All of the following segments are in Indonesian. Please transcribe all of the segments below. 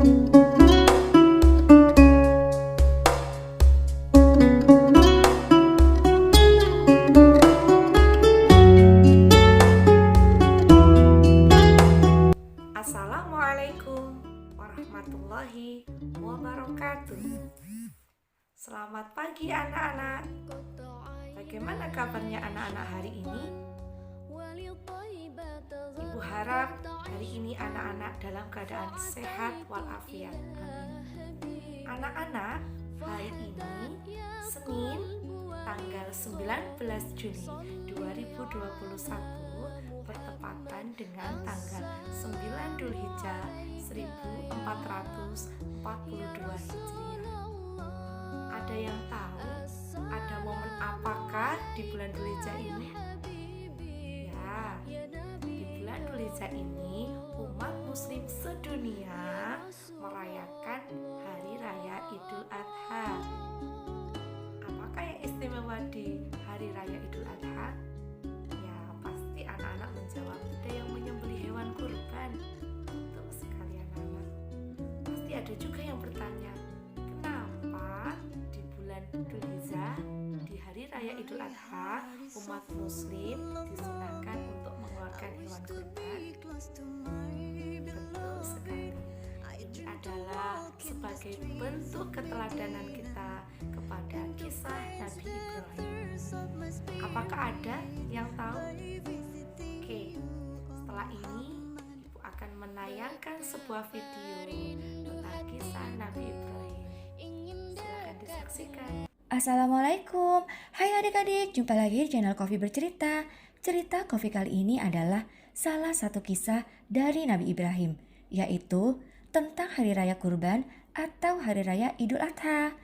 Assalamualaikum warahmatullahi wabarakatuh. Selamat pagi anak-anak. Bagaimana kabarnya anak-anak hari ini? Ibu harap hari ini anak-anak dalam keadaan sehat walafiat. Amin. Anak-anak, hari ini Senin tanggal 19 Juni 2021 bertepatan dengan tanggal 9 Dzulhijjah 1442 Hijriah. Ada yang tahu ada momen apakah di bulan Dzulhijjah ini? Ya, di bulan Dzulhijjah ini umat muslim sedunia merayakan Hari Raya Idul Adha. Apakah yang istimewa di Hari Raya Idul Adha? Ya, pasti anak-anak menjawab ada yang menyembelih hewan kurban. Betul sekali anak-anak. Pasti ada juga yang bertanya, kenapa di bulan Dzulhijjah di Hari Raya Idul Adha umat muslim disunahkan untuk mengeluarkan hewan kurban? Betul sekali. Ini adalah sebagai bentuk keteladanan kita kepada kisah Nabi Ibrahim. Apakah ada yang tahu? Oke, setelah ini Ibu akan menayangkan sebuah video tentang kisah Nabi Ibrahim. Silakan disaksikan. Assalamualaikum, hai adik-adik, jumpa lagi di channel Coffee Bercerita. Cerita Coffee kali ini adalah salah satu kisah dari Nabi Ibrahim, yaitu tentang Hari Raya Kurban atau Hari Raya Idul Adha.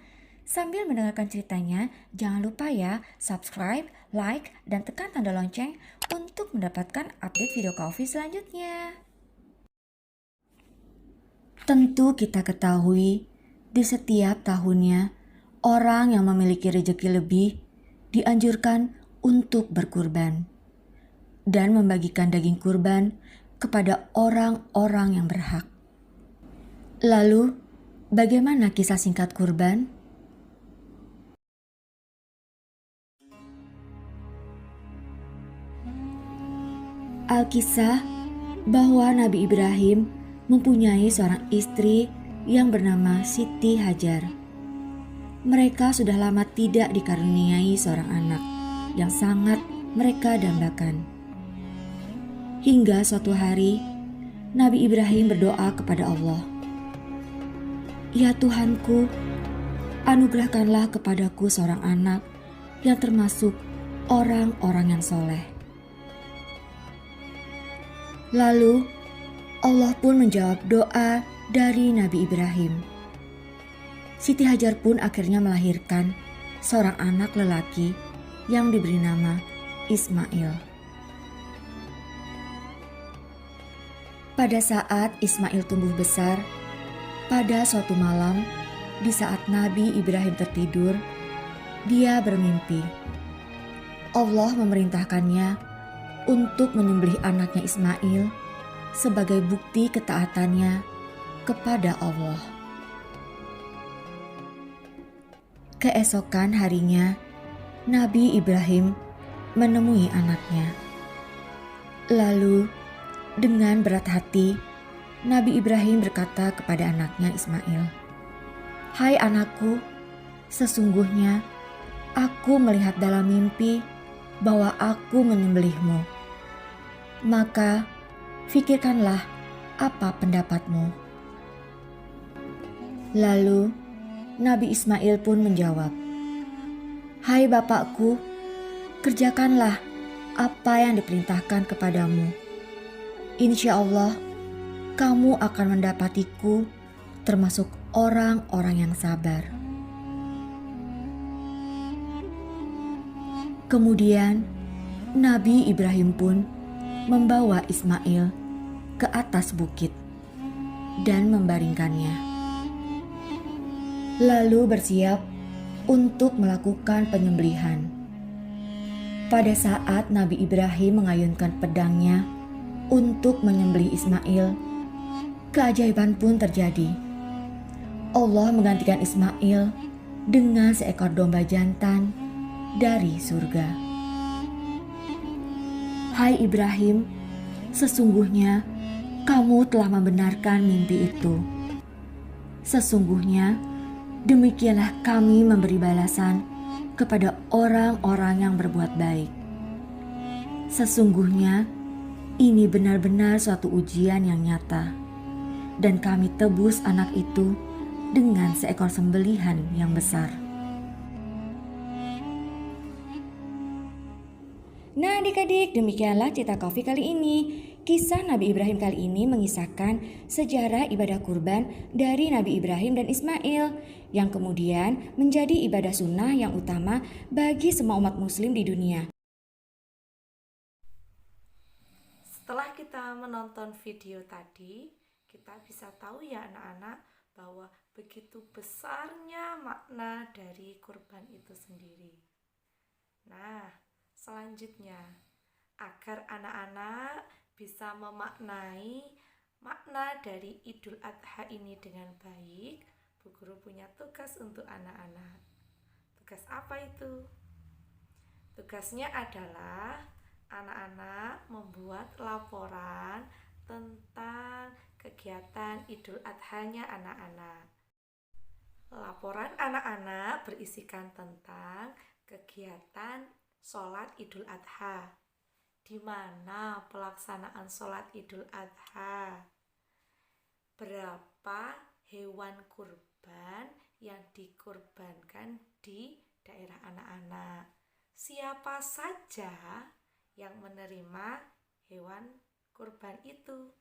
Sambil mendengarkan ceritanya, jangan lupa ya subscribe, like, dan tekan tanda lonceng untuk mendapatkan update video Coffee selanjutnya. Tentu kita ketahui, di setiap tahunnya, orang yang memiliki rezeki lebih dianjurkan untuk berkurban dan membagikan daging kurban kepada orang-orang yang berhak. Lalu, bagaimana kisah singkat kurban? Alkisah bahwa Nabi Ibrahim mempunyai seorang istri yang bernama Siti Hajar. Mereka sudah lama tidak dikaruniai seorang anak yang sangat mereka dambakan. Hingga suatu hari, Nabi Ibrahim berdoa kepada Allah, "Ya Tuhanku, anugerahkanlah kepadaku seorang anak yang termasuk orang-orang yang soleh." Lalu Allah pun menjawab doa dari Nabi Ibrahim. Siti Hajar pun akhirnya melahirkan seorang anak lelaki yang diberi nama Ismail. Pada saat Ismail tumbuh besar, pada suatu malam di saat Nabi Ibrahim tertidur, dia bermimpi. Allah memerintahkannya untuk menyembelih anaknya Ismail sebagai bukti ketaatannya kepada Allah. Keesokan harinya, Nabi Ibrahim menemui anaknya. Lalu, dengan berat hati, Nabi Ibrahim berkata kepada anaknya Ismail, "Hai anakku, sesungguhnya aku melihat dalam mimpi bahwa aku menyembelihmu. Maka, fikirkanlah apa pendapatmu." Lalu, Nabi Ismail pun menjawab, "Hai bapakku, kerjakanlah apa yang diperintahkan kepadamu. Insya Allah, kamu akan mendapatiku termasuk orang-orang yang sabar." Kemudian, Nabi Ibrahim pun membawa Ismail ke atas bukit dan membaringkannya. Lalu bersiap untuk melakukan penyembelihan. Pada saat Nabi Ibrahim mengayunkan pedangnya untuk menyembelih Ismail, keajaiban pun terjadi. Allah menggantikan Ismail dengan seekor domba jantan dari surga. Hai Ibrahim, sesungguhnya kamu telah membenarkan mimpi itu. Sesungguhnya demikianlah kami memberi balasan kepada orang-orang yang berbuat baik. Sesungguhnya ini benar-benar suatu ujian yang nyata, dan kami tebus anak itu dengan seekor sembelihan yang besar. Nah adik-adik, demikianlah cerita Coffee kali ini. Kisah Nabi Ibrahim kali ini mengisahkan sejarah ibadah kurban dari Nabi Ibrahim dan Ismail, yang kemudian menjadi ibadah sunnah yang utama bagi semua umat muslim di dunia. Setelah kita menonton video tadi, kita bisa tahu ya anak-anak bahwa begitu besarnya makna dari kurban itu sendiri. Nah, selanjutnya, agar anak-anak bisa memaknai makna dari Idul Adha ini dengan baik, Bu Guru punya tugas untuk anak-anak. Tugas apa itu? Tugasnya adalah anak-anak membuat laporan tentang kegiatan Idul Adha-nya anak-anak. Laporan anak-anak berisikan tentang kegiatan sholat Idul Adha. Di mana pelaksanaan sholat Idul Adha? Berapa hewan kurban yang dikurbankan di daerah anak-anak? Siapa saja yang menerima hewan kurban itu?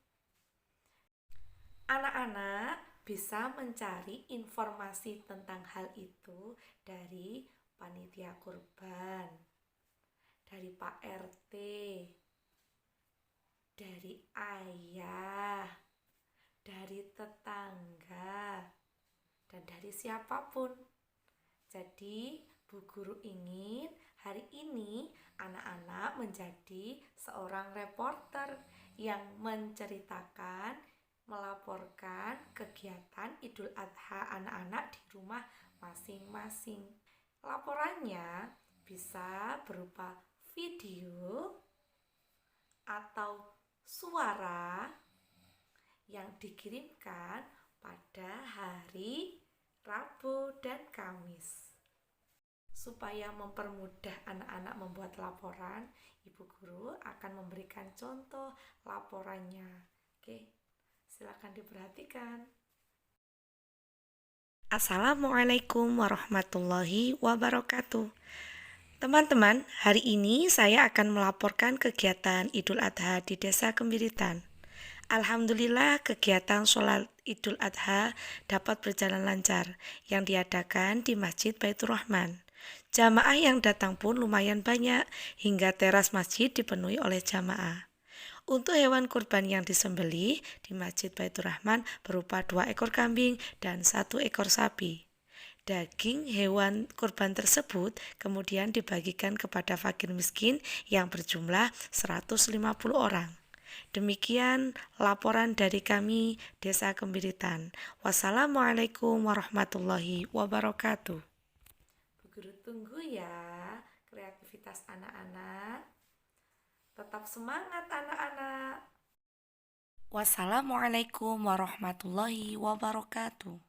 Anak-anak bisa mencari informasi tentang hal itu dari panitia kurban, dari Pak RT, dari ayah, dari tetangga, dan dari siapapun. Jadi, Bu Guru ingin hari ini anak-anak menjadi seorang reporter yang menceritakan, melaporkan kegiatan Idul Adha anak-anak di rumah masing-masing. Laporannya bisa berupa video atau suara yang dikirimkan pada hari Rabu dan Kamis. Supaya mempermudah anak-anak membuat laporan, Ibu Guru akan memberikan contoh laporannya. Oke, silakan diperhatikan. Assalamualaikum warahmatullahi wabarakatuh. Teman-teman, hari ini saya akan melaporkan kegiatan Idul Adha di Desa Kembiritan. Alhamdulillah, kegiatan sholat Idul Adha dapat berjalan lancar yang diadakan di Masjid Baitur Rahman. Jamaah yang datang pun lumayan banyak, hingga teras masjid dipenuhi oleh jamaah. Untuk hewan kurban yang disembelih di Masjid Baitur Rahman berupa 2 ekor kambing dan 1 ekor sapi. Daging hewan kurban tersebut kemudian dibagikan kepada fakir miskin yang berjumlah 150 orang. Demikian laporan dari kami Desa Kembiritan. Wassalamualaikum warahmatullahi wabarakatuh. Bu Guru tunggu ya kreativitas anak-anak. Tetap semangat anak-anak. Wassalamualaikum warahmatullahi wabarakatuh.